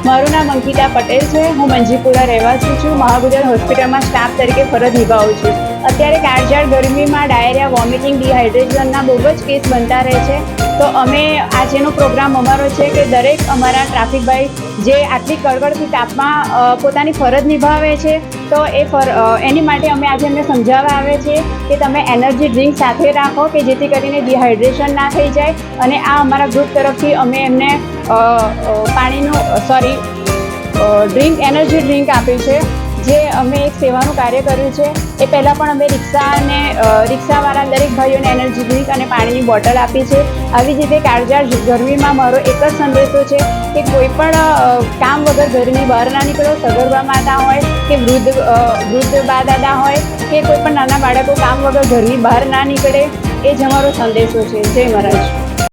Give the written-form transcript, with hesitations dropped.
મારું નામ અંકિતા પટેલ છે. હું મંજીપુરા રહેવાસી છું. મહાગુજરાત હોસ્પિટલમાં સ્ટાફ તરીકે ફરજ નિભાવું છું. અત્યારે કાળઝાળ ગરમીમાં ડાયરિયા, વોમિટિંગ, ડિહાઇડ્રેશનના બહુ જ કેસ બનતા રહે છે. તો અમે આજનો પ્રોગ્રામ અમારો છે કે દરેક અમારા ટ્રાફિકભાઈ જે આટલી કડકડતી તાપમાં પોતાની ફરજ નિભાવે છે, તો એની માટે અમે આજે એમને સમજાવવા આવે છે કે તમે એનર્જી ડ્રિંક સાથે રાખો કે જેથી કરીને ડિહાઇડ્રેશન ના થઈ જાય. અને આ અમારા ગ્રુપ તરફથી અમે એમને એનર્જી ડ્રિંક આપી છે, જે અમે એક સેવાનું કાર્ય કર્યું છે. એ પહેલાં પણ અમે રિક્ષાવાળા દરેક ભાઈઓને એનર્જી ડ્રિંક અને પાણીની બોટલ આપી છે. આવી જ રીતે કાળઝાળ ગરમીમાં મારો એક જ સંદેશો છે કે કોઈ પણ કામ વગર ઘરની બહાર ના નીકળો. સગર્ભા માતા હોય કે વૃદ્ધ બા દાદા હોય કે કોઈ પણ નાના બાળકો કામ વગર ઘરની બહાર ના નીકળે, એ જ અમારો સંદેશો છે. જય મહારાજ.